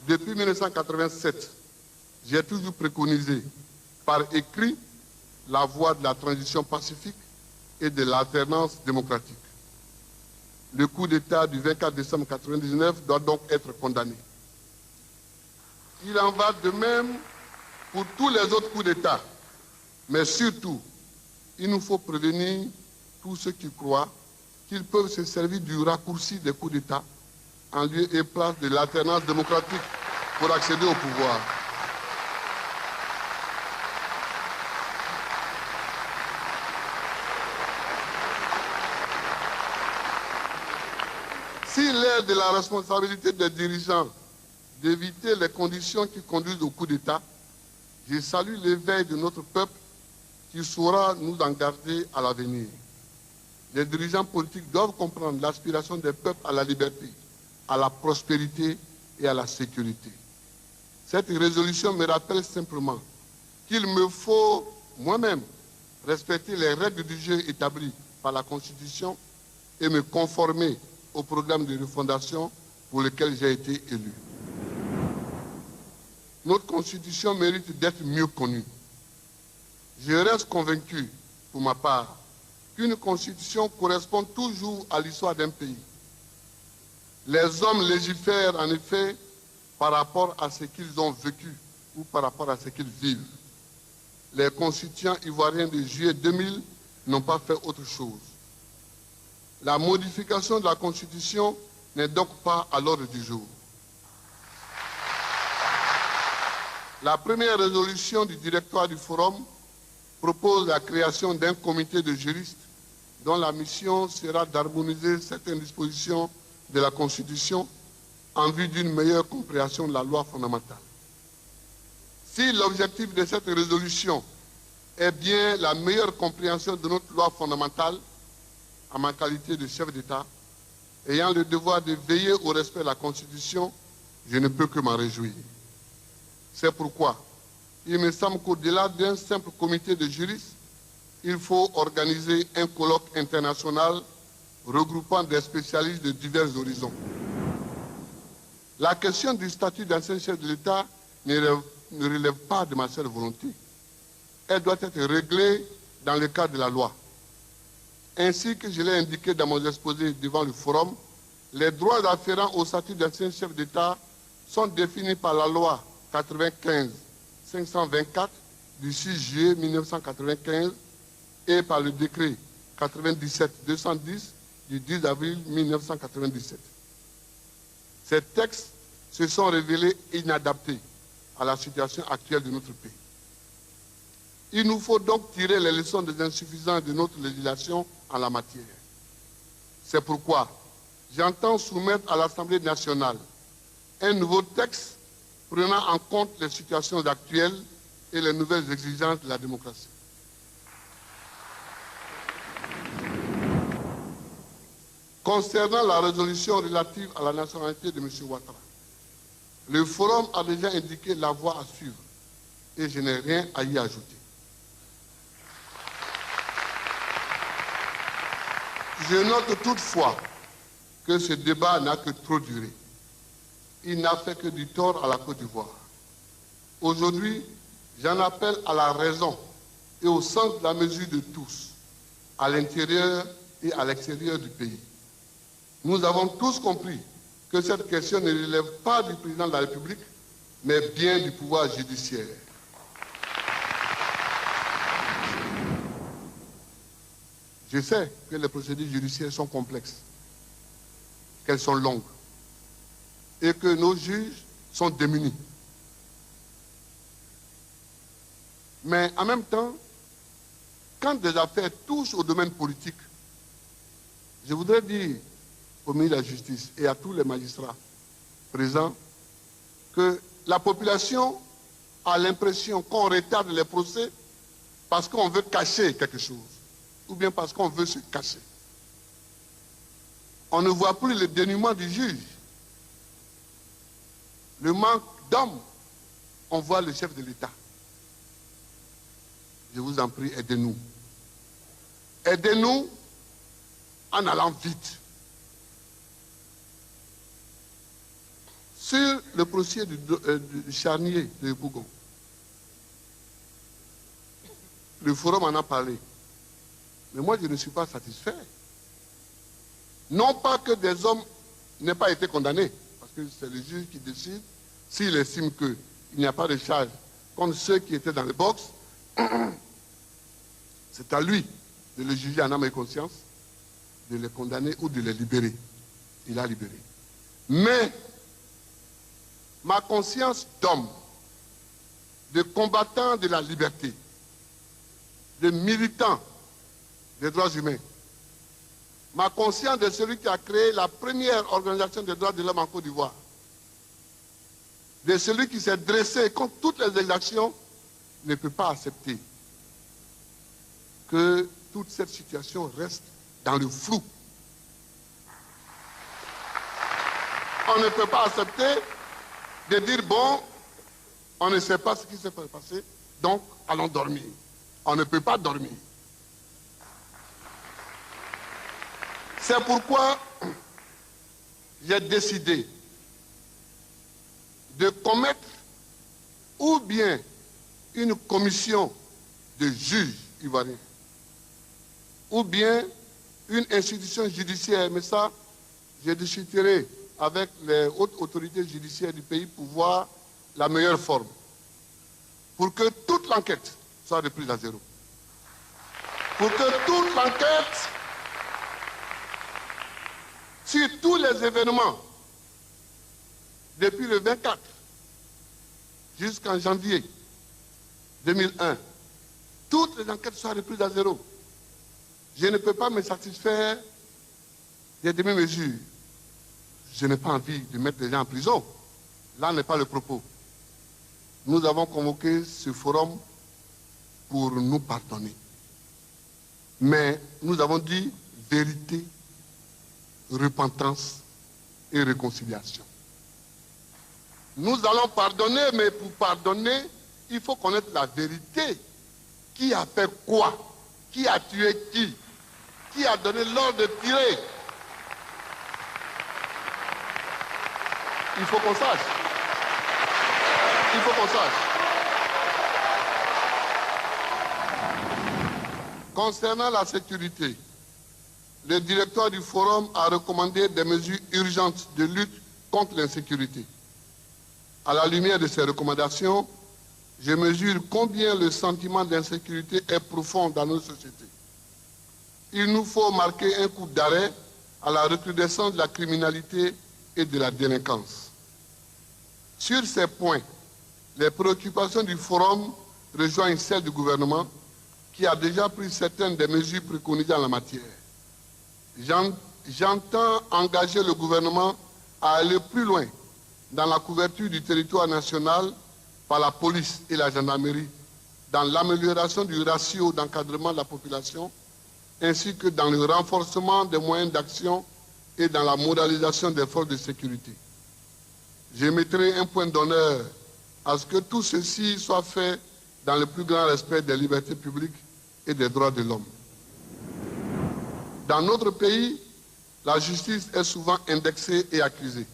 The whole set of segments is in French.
Depuis 1987, j'ai toujours préconisé par écrit la voie de la transition pacifique et de l'alternance démocratique. Le coup d'État du 24 décembre 1999 doit donc être condamné. Il en va de même pour tous les autres coups d'État. Mais surtout, il nous faut prévenir tous ceux qui croient qu'ils peuvent se servir du raccourci des coups d'État en lieu et place de l'alternance démocratique pour accéder au pouvoir. S'il est de la responsabilité des dirigeants d'éviter les conditions qui conduisent au coup d'État, je salue l'éveil de notre peuple qui saura nous en garder à l'avenir. Les dirigeants politiques doivent comprendre l'aspiration des peuples à la liberté, à la prospérité et à la sécurité. Cette résolution me rappelle simplement qu'il me faut moi-même respecter les règles du jeu établies par la Constitution et me conformer au programme de refondation pour lequel j'ai été élu. Notre Constitution mérite d'être mieux connue. Je reste convaincu, pour ma part, qu'une Constitution correspond toujours à l'histoire d'un pays. Les hommes légifèrent en effet par rapport à ce qu'ils ont vécu ou par rapport à ce qu'ils vivent. Les constituants ivoiriens de juillet 2000 n'ont pas fait autre chose. La modification de la Constitution n'est donc pas à l'ordre du jour. La première résolution du directoire du Forum propose la création d'un comité de juristes dont la mission sera d'harmoniser certaines dispositions de la Constitution en vue d'une meilleure compréhension de la loi fondamentale. Si l'objectif de cette résolution est bien la meilleure compréhension de notre loi fondamentale, en ma qualité de chef d'État, ayant le devoir de veiller au respect de la Constitution, je ne peux que m'en réjouir. C'est pourquoi il me semble qu'au-delà d'un simple comité de juristes, il faut organiser un colloque international regroupant des spécialistes de divers horizons. La question du statut d'ancien chef de l'État ne relève pas de ma seule volonté. Elle doit être réglée dans le cadre de la loi. Ainsi que je l'ai indiqué dans mon exposé devant le Forum, les droits afférents au statut d'ancien chef d'État sont définis par la loi 95-524 du 6 juillet 1995 et par le décret 97-210 du 10 avril 1997. Ces textes se sont révélés inadaptés à la situation actuelle de notre pays. Il nous faut donc tirer les leçons des insuffisances de notre législation en la matière. C'est pourquoi j'entends soumettre à l'Assemblée nationale un nouveau texte prenant en compte les situations actuelles et les nouvelles exigences de la démocratie. Concernant la résolution relative à la nationalité de M. Ouattara, le Forum a déjà indiqué la voie à suivre et je n'ai rien à y ajouter. Je note toutefois que ce débat n'a que trop duré. Il n'a fait que du tort à la Côte d'Ivoire. Aujourd'hui, j'en appelle à la raison et au sens de la mesure de tous, à l'intérieur et à l'extérieur du pays. Nous avons tous compris que cette question ne relève pas du président de la République, mais bien du pouvoir judiciaire. Je sais que les procédures judiciaires sont complexes, qu'elles sont longues, et que nos juges sont démunis. Mais en même temps, quand des affaires touchent au domaine politique, je voudrais dire au ministre de la Justice et à tous les magistrats présents que la population a l'impression qu'on retarde les procès parce qu'on veut cacher quelque chose ou bien parce qu'on veut se cacher. On ne voit plus le dénuement du juge. Le manque d'hommes, on voit le chef de l'État. Je vous en prie, aidez-nous. Aidez-nous en allant vite. Sur le procès du charnier de Bougon, le forum en a parlé. Mais moi, je ne suis pas satisfait. Non pas que des hommes n'aient pas été condamnés, parce que c'est le juge qui décide s'il estime qu'il n'y a pas de charge contre ceux qui étaient dans le box. C'est à lui de le juger en âme et conscience, de les condamner ou de les libérer. Il a libéré. Mais ma conscience d'homme, de combattant de la liberté, de militant des droits humains, ma conscience de celui qui a créé la première organisation des droits de l'homme en Côte d'Ivoire, de celui qui s'est dressé contre toutes les exactions, ne peut pas accepter que toute cette situation reste dans le flou. On ne peut pas accepter de dire, bon, on ne sait pas ce qui s'est passé, donc allons dormir. On ne peut pas dormir. C'est pourquoi j'ai décidé de commettre ou bien une commission de juges ivoiriens, ou bien une institution judiciaire, mais ça, je discuterai avec les hautes autorités judiciaires du pays pour voir la meilleure forme, pour que toute l'enquête soit reprise à zéro, pour que toute l'enquête sur tous les événements depuis le 24 jusqu'en janvier 2001, toutes les enquêtes soient reprises à zéro. Je ne peux pas me satisfaire des demi-mesures. Je n'ai pas envie de mettre les gens en prison. Là n'est pas le propos. Nous avons convoqué ce forum pour nous pardonner. Mais nous avons dit vérité, repentance et réconciliation. Nous allons pardonner, mais pour pardonner, il faut connaître la vérité. Qui a fait quoi? Qui a tué qui? Qui a donné l'ordre de tirer? Il faut qu'on sache. Il faut qu'on sache. Concernant la sécurité, le directeur du forum a recommandé des mesures urgentes de lutte contre l'insécurité. À la lumière de ces recommandations, je mesure combien le sentiment d'insécurité est profond dans nos sociétés. Il nous faut marquer un coup d'arrêt à la recrudescence de la criminalité et de la délinquance. Sur ces points, les préoccupations du forum rejoignent celles du gouvernement qui a déjà pris certaines des mesures préconisées en la matière. J'entends engager le gouvernement à aller plus loin dans la couverture du territoire national par la police et la gendarmerie, dans l'amélioration du ratio d'encadrement de la population, ainsi que dans le renforcement des moyens d'action et dans la moralisation des forces de sécurité. Je mettrai un point d'honneur à ce que tout ceci soit fait dans le plus grand respect des libertés publiques et des droits de l'homme. Dans notre pays, la justice est souvent indexée et accusée.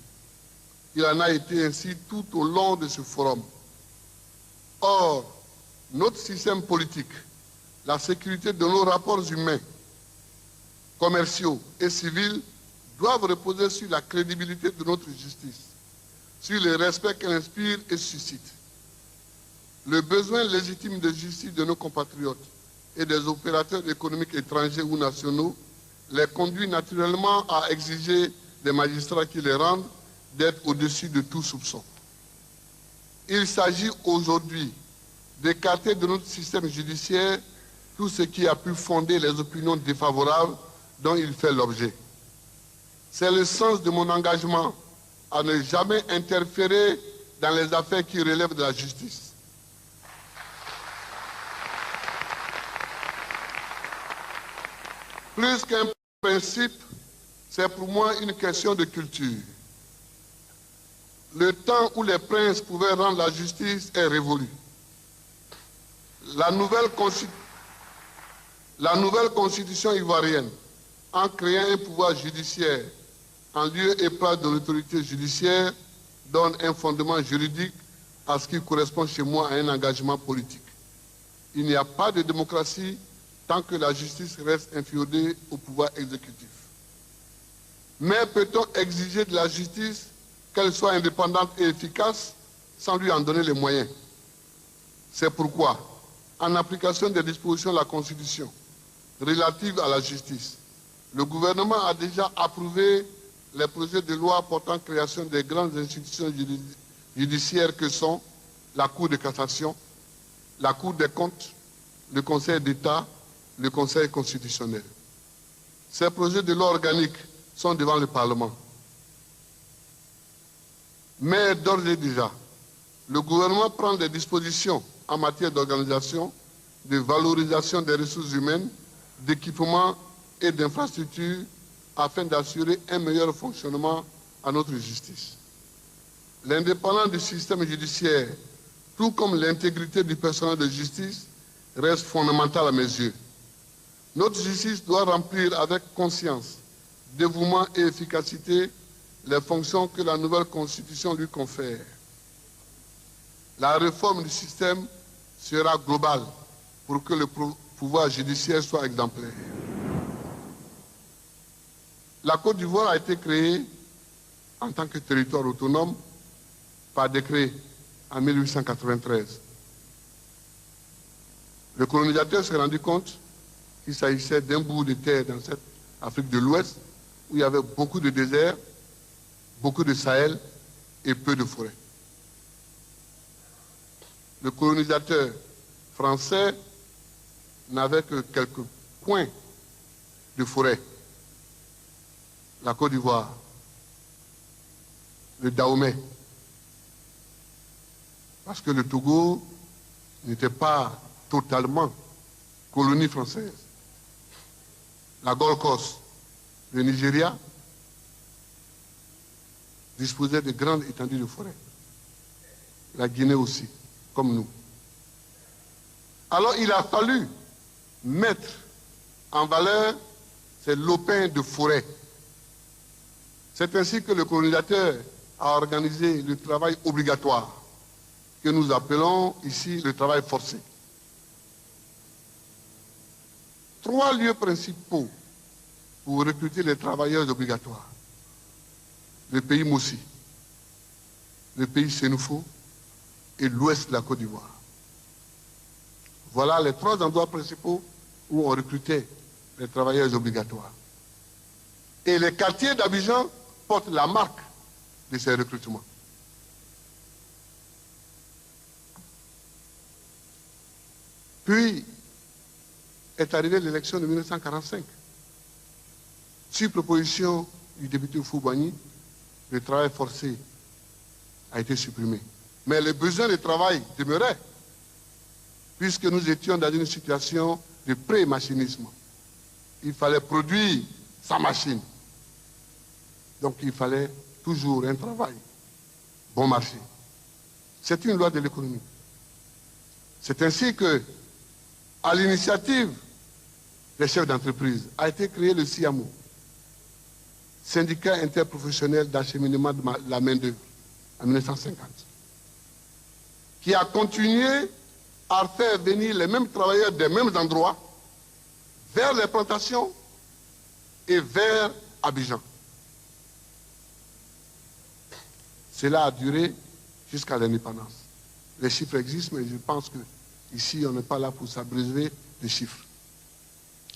Il en a été ainsi tout au long de ce forum. Or, notre système politique, la sécurité de nos rapports humains, commerciaux et civils doivent reposer sur la crédibilité de notre justice, sur le respect qu'elle inspire et suscite. Le besoin légitime de justice de nos compatriotes et des opérateurs économiques étrangers ou nationaux les conduit naturellement à exiger des magistrats qui les rendent d'être au-dessus de tout soupçon. Il s'agit aujourd'hui d'écarter de notre système judiciaire tout ce qui a pu fonder les opinions défavorables dont il fait l'objet. C'est le sens de mon engagement à ne jamais interférer dans les affaires qui relèvent de la justice. Plus qu'un principe, c'est pour moi une question de culture. Le temps où les princes pouvaient rendre la justice est révolu. La nouvelle constitution ivoirienne, en créant un pouvoir judiciaire en lieu et place de l'autorité judiciaire, donne un fondement juridique à ce qui correspond chez moi à un engagement politique. Il n'y a pas de démocratie tant que la justice reste inféodée au pouvoir exécutif. Mais peut-on exiger de la justice qu'elle soit indépendante et efficace sans lui en donner les moyens? C'est pourquoi, en application des dispositions de la Constitution relatives à la justice, le gouvernement a déjà approuvé les projets de loi portant création des grandes institutions judiciaires que sont la Cour de cassation, la Cour des comptes, le Conseil d'État, le Conseil constitutionnel. Ces projets de loi organiques sont devant le Parlement. Mais d'ores et déjà, le gouvernement prend des dispositions en matière d'organisation, de valorisation des ressources humaines, d'équipement et d'infrastructures afin d'assurer un meilleur fonctionnement à notre justice. L'indépendance du système judiciaire, tout comme l'intégrité du personnel de justice, reste fondamentale à mes yeux. Notre justice doit remplir avec conscience, dévouement et efficacité les fonctions que la nouvelle Constitution lui confère. La réforme du système sera globale pour que le pouvoir judiciaire soit exemplaire. La Côte d'Ivoire a été créée en tant que territoire autonome par décret en 1893. Le colonisateur s'est rendu compte qu'il s'agissait d'un bout de terre dans cette Afrique de l'Ouest où il y avait beaucoup de déserts, beaucoup de Sahel et peu de forêts. Le colonisateur français n'avait que quelques coins de forêt. La Côte d'Ivoire, le Dahomey, parce que le Togo n'était pas totalement colonie française. La Gold Coast, le Nigeria, disposait de grandes étendues de forêt. La Guinée aussi, comme nous. Alors il a fallu mettre en valeur ces lopins de forêt. C'est ainsi que le colonisateur a organisé le travail obligatoire, que nous appelons ici le travail forcé. 3 lieux principaux pour recruter les travailleurs obligatoires. Le pays Mossi, le pays Sénoufo et l'ouest de la Côte d'Ivoire. Voilà les 3 endroits principaux où on recrutait les travailleurs obligatoires. Et les quartiers d'Abidjan portent la marque de ces recrutements. Puis est arrivée l'élection de 1945. Sur proposition du député Oufou-Boigny, le travail forcé a été supprimé. Mais les besoins de travail demeuraient, puisque nous étions dans une situation de pré-machinisme. Il fallait produire sa machine. Donc il fallait toujours un travail bon marché. C'est une loi de l'économie. C'est ainsi que, à l'initiative des chefs d'entreprise, a été créé le SIAMO, syndicat interprofessionnel d'acheminement de la main-d'œuvre, en 1950, qui a continué à faire venir les mêmes travailleurs des mêmes endroits vers les plantations et vers Abidjan. Cela a duré jusqu'à l'indépendance. Les chiffres existent, mais je pense qu'ici, on n'est pas là pour s'abreuver des chiffres.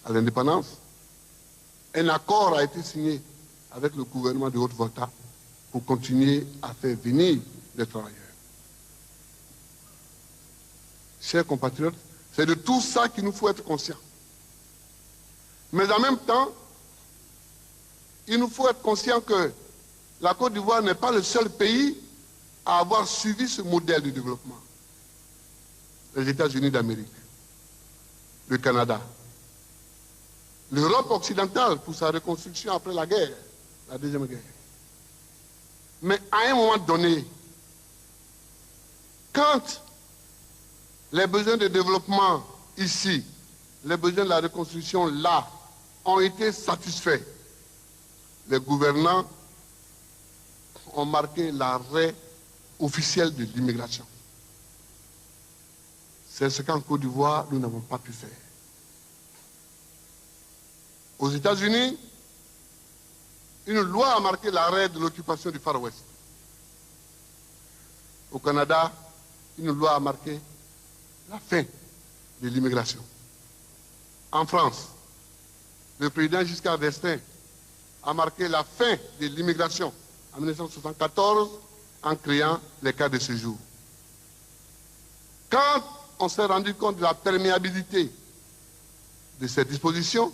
À l'indépendance, un accord a été signé avec le gouvernement de Haute-Volta pour continuer à faire venir les travailleurs. Chers compatriotes, c'est de tout ça qu'il nous faut être conscients. Mais en même temps, il nous faut être conscients que la Côte d'Ivoire n'est pas le seul pays à avoir suivi ce modèle de développement. Les États-Unis d'Amérique, le Canada, l'Europe occidentale pour sa reconstruction après la guerre, la Deuxième Guerre. Mais à un moment donné, quand les besoins de développement ici, les besoins de la reconstruction là, ont été satisfaits, les gouvernants ont marqué l'arrêt officielle de l'immigration. C'est ce qu'en Côte d'Ivoire, nous n'avons pas pu faire. Aux États-Unis, une loi a marqué l'arrêt de l'occupation du Far West. Au Canada, une loi a marqué la fin de l'immigration. En France, le président Giscard d'Estaing a marqué la fin de l'immigration en 1974 en créant les cartes de séjour. Quand on s'est rendu compte de la perméabilité de ces dispositions,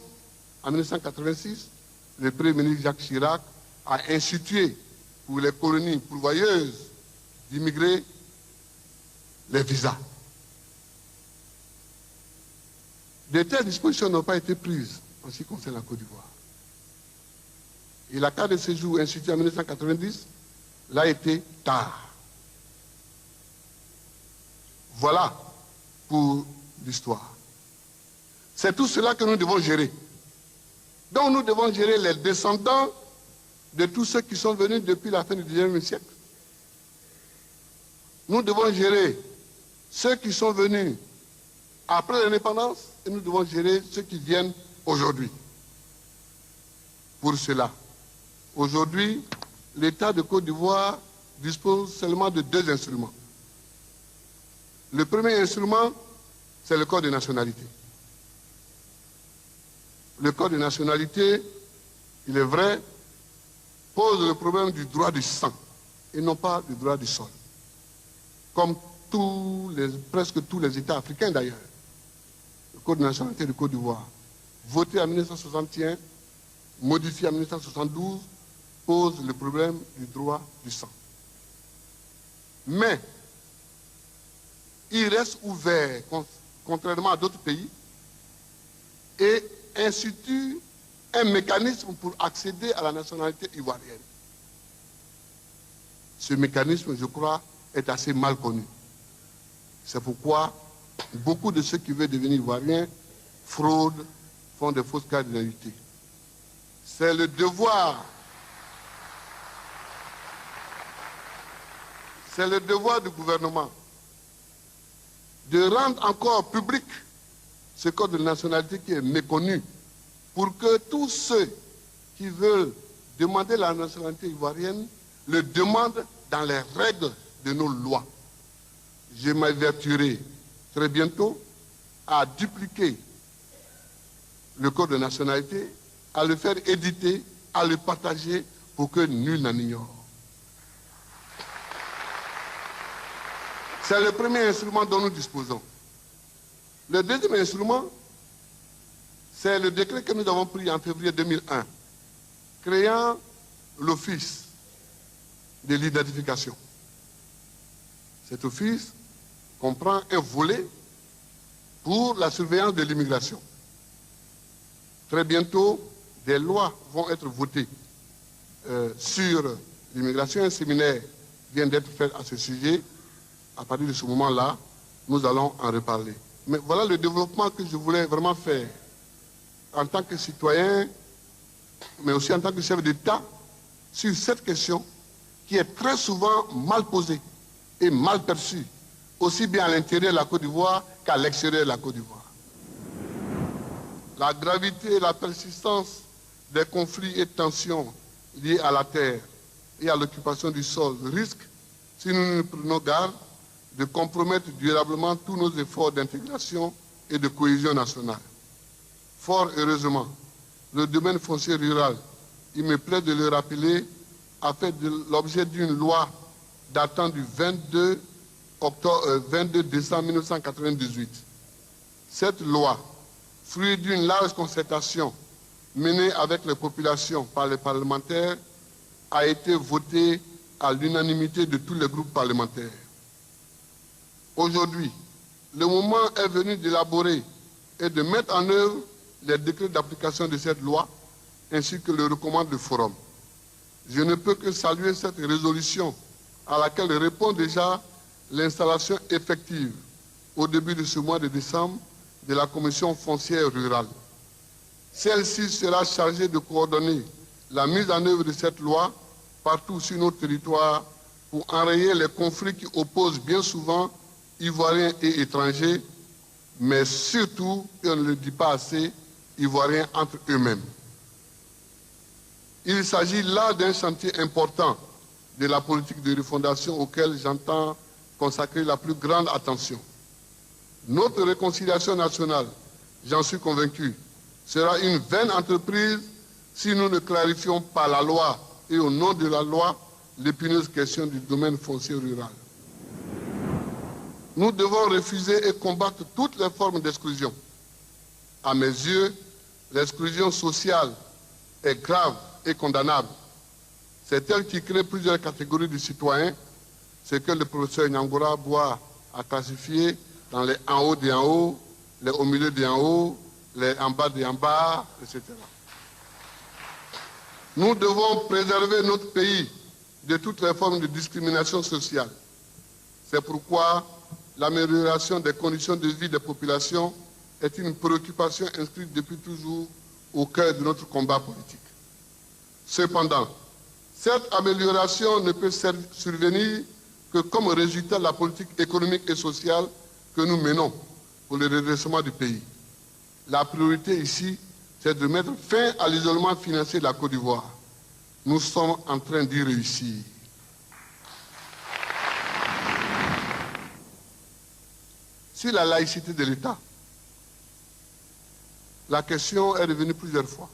en 1986, le Premier ministre Jacques Chirac a institué pour les colonies pourvoyeuses d'immigrer les visas. De telles dispositions n'ont pas été prises en ce qui concerne la Côte d'Ivoire. Et la carte de séjour instituée en 1990 l'a été tard. Voilà pour l'histoire. C'est tout cela que nous devons gérer. Donc nous devons gérer les descendants de tous ceux qui sont venus depuis la fin du XIXe siècle. Nous devons gérer ceux qui sont venus après l'indépendance et nous devons gérer ceux qui viennent aujourd'hui. Pour cela, aujourd'hui, l'État de Côte d'Ivoire dispose seulement de 2 instruments. Le premier instrument, c'est le code de nationalité. Le code de nationalité, il est vrai, pose le problème du droit du sang et non pas du droit du sol. Comme presque tous les États africains d'ailleurs. Le code de nationalité de Côte d'Ivoire, voté en 1961, modifié en 1972, pose le problème du droit du sang. Mais il reste ouvert, contrairement à d'autres pays, et institue un mécanisme pour accéder à la nationalité ivoirienne. Ce mécanisme, je crois, est assez mal connu. C'est pourquoi beaucoup de ceux qui veulent devenir ivoiriens fraudent, font des fausses cartes d'identité. C'est le devoir. C'est le devoir du gouvernement de rendre encore public ce code de nationalité qui est méconnu pour que tous ceux qui veulent demander la nationalité ivoirienne le demandent dans les règles de nos lois. Je m'avertirai très bientôt à dupliquer le code de nationalité, à le faire éditer, à le partager pour que nul n'en ignore. C'est le premier instrument dont nous disposons. Le deuxième instrument, c'est le décret que nous avons pris en février 2001, créant l'office de l'identification. Cet office comprend un volet pour la surveillance de l'immigration. Très bientôt, des lois vont être votées sur l'immigration. Un séminaire vient d'être fait à ce sujet. À partir de ce moment-là, nous allons en reparler. Mais voilà le développement que je voulais vraiment faire en tant que citoyen, mais aussi en tant que chef d'État, sur cette question qui est très souvent mal posée et mal perçue, aussi bien à l'intérieur de la Côte d'Ivoire qu'à l'extérieur de la Côte d'Ivoire. La gravité et la persistance des conflits et tensions liés à la terre et à l'occupation du sol risquent, si nous ne prenons garde, de compromettre durablement tous nos efforts d'intégration et de cohésion nationale. Fort heureusement, le domaine foncier rural, il me plaît de le rappeler, a fait l'objet d'une loi datant du 22 décembre 1998. Cette loi, fruit d'une large concertation menée avec les populations par les parlementaires, a été votée à l'unanimité de tous les groupes parlementaires. Aujourd'hui, le moment est venu d'élaborer et de mettre en œuvre les décrets d'application de cette loi, ainsi que le recommande le Forum. Je ne peux que saluer cette résolution à laquelle répond déjà l'installation effective au début de ce mois de décembre de la Commission foncière rurale. Celle-ci sera chargée de coordonner la mise en œuvre de cette loi partout sur notre territoire pour enrayer les conflits qui opposent bien souvent Ivoiriens et étrangers, mais surtout, et on ne le dit pas assez, Ivoiriens entre eux-mêmes. Il s'agit là d'un chantier important de la politique de refondation auquel j'entends consacrer la plus grande attention. Notre réconciliation nationale, j'en suis convaincu, sera une vaine entreprise si nous ne clarifions pas la loi et au nom de la loi l'épineuse question du domaine foncier rural. Nous devons refuser et combattre toutes les formes d'exclusion. À mes yeux, l'exclusion sociale est grave et condamnable. C'est elle qui crée plusieurs catégories de citoyens, ce que le professeur Nyangora Bois a classifié dans les en haut des en haut, les au milieu des en haut, les en bas des en bas, etc. Nous devons préserver notre pays de toutes les formes de discrimination sociale. C'est pourquoi l'amélioration des conditions de vie des populations est une préoccupation inscrite depuis toujours au cœur de notre combat politique. Cependant, cette amélioration ne peut survenir que comme résultat de la politique économique et sociale que nous menons pour le redressement du pays. La priorité ici, c'est de mettre fin à l'isolement financier de la Côte d'Ivoire. Nous sommes en train d'y réussir. Sur la laïcité de l'État, la question est revenue plusieurs fois.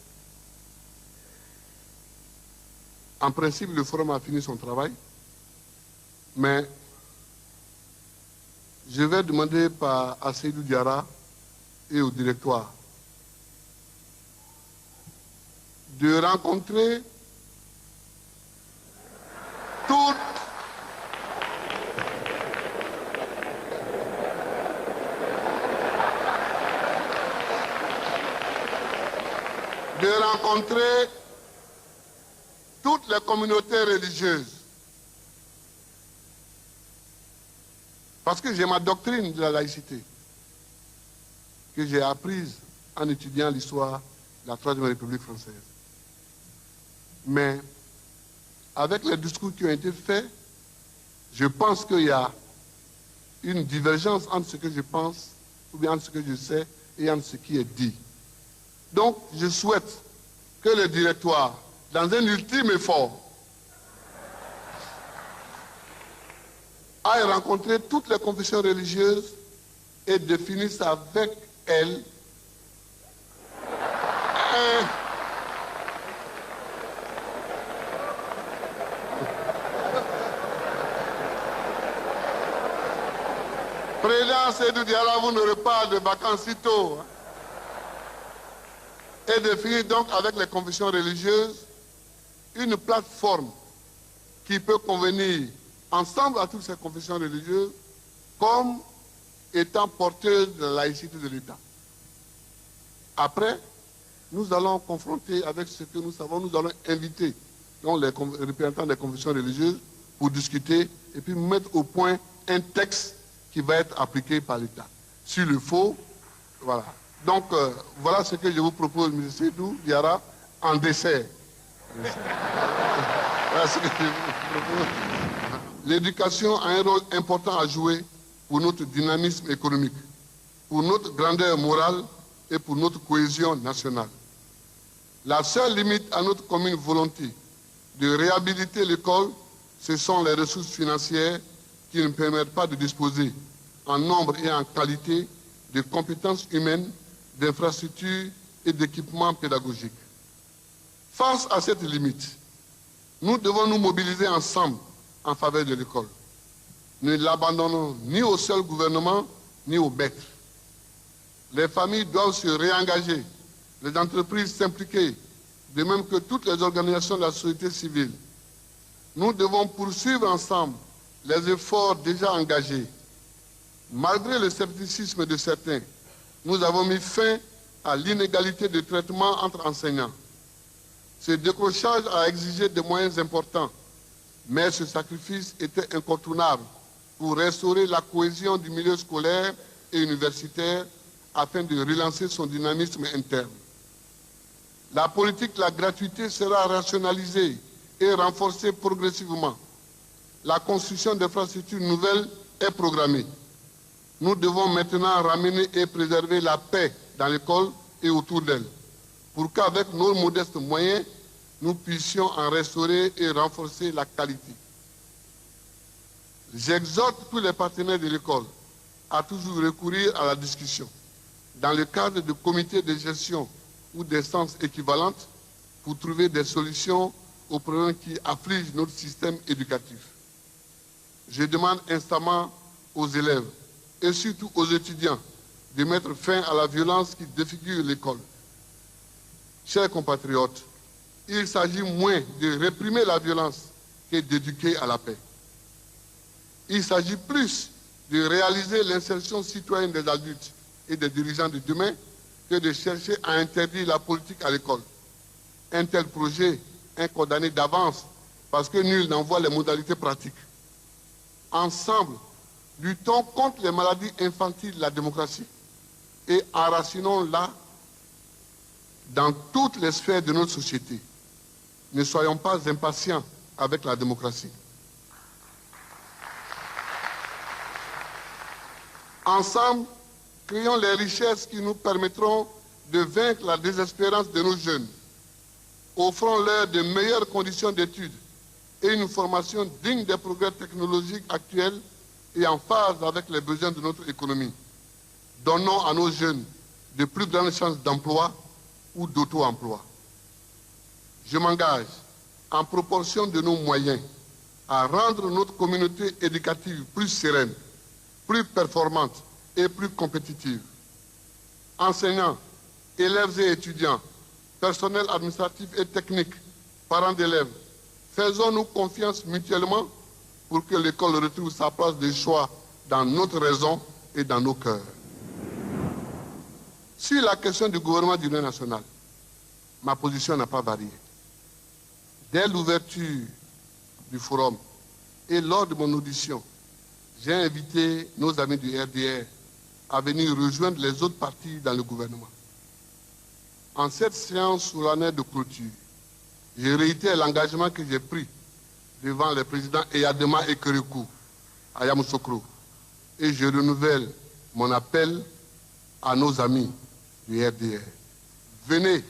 En principe, le forum a fini son travail, mais je vais demander à Seydou Diarra et au directoire de rencontrer toutes les communautés religieuses. Parce que j'ai ma doctrine de la laïcité que j'ai apprise en étudiant l'histoire de la Troisième République française. Mais avec les discours qui ont été faits, je pense qu'il y a une divergence entre ce que je pense, ou bien entre ce que je sais, et entre ce qui est dit. Donc, je souhaite que le directoire, dans un ultime effort, aille rencontrer toutes les confessions religieuses et définisse avec elles Président Seydou Diarra, vous n'aurez pas de vacances si tôt. Et définir donc avec les confessions religieuses une plateforme qui peut convenir ensemble à toutes ces confessions religieuses comme étant porteuse de la laïcité de l'État. Après, nous allons confronter avec ce que nous savons, nous allons inviter donc, les représentants des confessions religieuses pour discuter et puis mettre au point un texte qui va être appliqué par l'État. S'il le faut, voilà. Donc, voilà ce que je vous propose, M. Seydou Diarra, en dessert. Voilà ce que je vous propose. L'éducation a un rôle important à jouer pour notre dynamisme économique, pour notre grandeur morale et pour notre cohésion nationale. La seule limite à notre commune volonté de réhabiliter l'école, ce sont les ressources financières qui ne permettent pas de disposer en nombre et en qualité de compétences humaines, d'infrastructures et d'équipements pédagogiques. Face à cette limite, nous devons nous mobiliser ensemble en faveur de l'école. Ne l'abandonnons ni au seul gouvernement, ni aux maîtres. Les familles doivent se réengager, les entreprises s'impliquer, de même que toutes les organisations de la société civile. Nous devons poursuivre ensemble les efforts déjà engagés. Malgré le scepticisme de certains, nous avons mis fin à l'inégalité de traitement entre enseignants. Ce décrochage a exigé des moyens importants, mais ce sacrifice était incontournable pour restaurer la cohésion du milieu scolaire et universitaire afin de relancer son dynamisme interne. La politique de la gratuité sera rationalisée et renforcée progressivement. la construction d'infrastructures nouvelles est programmée. Nous devons maintenant ramener et préserver la paix dans l'école et autour d'elle, pour qu'avec nos modestes moyens, nous puissions en restaurer et renforcer la qualité. J'exhorte tous les partenaires de l'école à toujours recourir à la discussion, dans le cadre de comités de gestion ou d'instances équivalentes, pour trouver des solutions aux problèmes qui affligent notre système éducatif. Je demande instamment aux élèves et surtout aux étudiants de mettre fin à la violence qui défigure l'école. Chers compatriotes, il s'agit moins de réprimer la violence que d'éduquer à la paix. Il s'agit plus de réaliser l'insertion citoyenne des adultes et des dirigeants de demain que de chercher à interdire la politique à l'école. Un tel projet est condamné d'avance parce que nul n'en voit les modalités pratiques. Ensemble, luttons contre les maladies infantiles de la démocratie et enracinons-la dans toutes les sphères de notre société. Ne soyons pas impatients avec la démocratie. Ensemble, créons les richesses qui nous permettront de vaincre la désespérance de nos jeunes. Offrons-leur de meilleures conditions d'études et une formation digne des progrès technologiques actuels et en phase avec les besoins de notre économie. Donnons à nos jeunes de plus grandes chances d'emploi ou d'auto-emploi. Je m'engage, en proportion de nos moyens, à rendre notre communauté éducative plus sereine, plus performante et plus compétitive. Enseignants, élèves et étudiants, personnel administratif et technique, parents d'élèves, faisons-nous confiance mutuellement pour que l'école retrouve sa place de choix dans notre raison et dans nos cœurs. Sur la question du gouvernement d'union nationale, ma position n'a pas varié. Dès l'ouverture du forum et lors de mon audition, j'ai invité nos amis du RDR à venir rejoindre les autres partis dans le gouvernement. En cette séance solennelle de clôture, je réitère l'engagement que j'ai pris devant les présidents Eyadema et Kérékou à Yamoussoukro. Et je renouvelle mon appel à nos amis du RDR. Venez.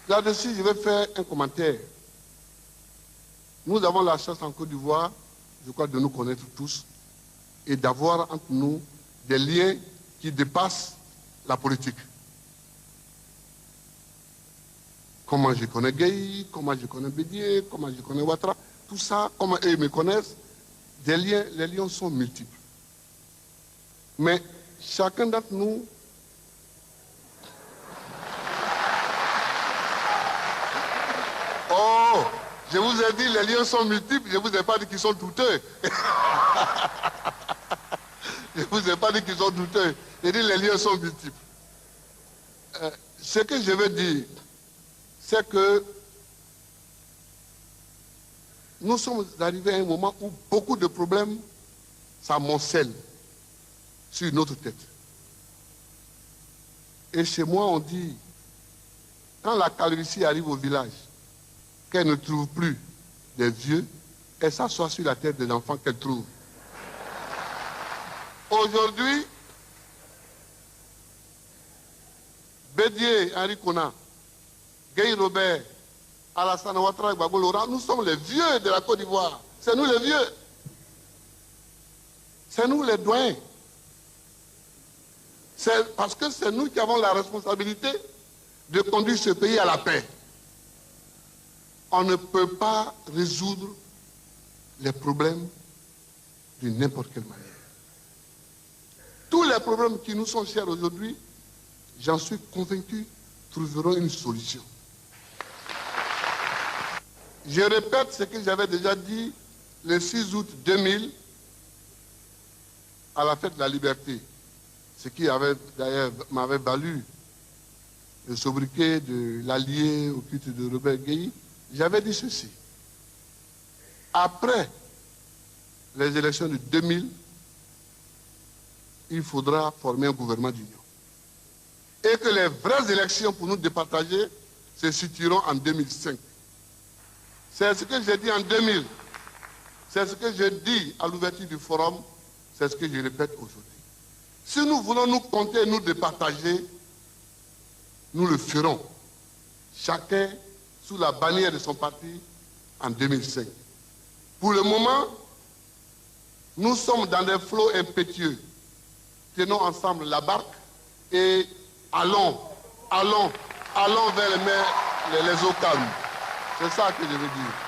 Là-dessus, je vais faire un commentaire. Nous avons la chance en Côte d'Ivoire, je crois, de nous connaître tous et d'avoir entre nous des liens qui dépassent la politique. Comment je connais Gueye, comment je connais Bédier, comment je connais Ouattara, tout ça, comment eux me connaissent, les liens sont multiples. Mais chacun d'entre nous oh, je vous ai dit les liens sont multiples, je ne vous ai pas dit qu'ils sont douteux. Je ne vous ai pas dit qu'ils sont douteux. J'ai dit les liens sont multiples. Ce que je veux dire, c'est que nous sommes arrivés à un moment où beaucoup de problèmes s'amoncellent sur notre tête. Et chez moi, on dit, quand la calvitie arrive au village, qu'elle ne trouve plus des vieux, elle s'assoit sur la tête des enfants qu'elle trouve. Aujourd'hui, Bédier, Henri Konan, Gueye Robert, Alassane Ouattara et Gbagbo Laurent, nous sommes les vieux de la Côte d'Ivoire. C'est nous les vieux. C'est nous les doyens. C'est parce que c'est nous qui avons la responsabilité de conduire ce pays à la paix. On ne peut pas résoudre les problèmes de n'importe quelle manière. Tous les problèmes qui nous sont chers aujourd'hui, j'en suis convaincu, trouveront une solution. Je répète ce que j'avais déjà dit le 6 août 2000 à la fête de la liberté, ce qui d'ailleurs m'avait valu le sobriquet de l'allié au culte de Robert Gueye. J'avais dit ceci. Après les élections de 2000, il faudra former un gouvernement d'union. Et que les vraies élections pour nous départager se situeront en 2005. C'est ce que j'ai dit en 2000. C'est ce que j'ai dit à l'ouverture du forum. C'est ce que je répète aujourd'hui. Si nous voulons nous compter, nous départager, nous le ferons. Chacun sous la bannière de son parti en 2005. Pour le moment, nous sommes dans des flots impétueux. Tenons ensemble la barque et allons vers les eaux calmes. C'est ça que je veux dire.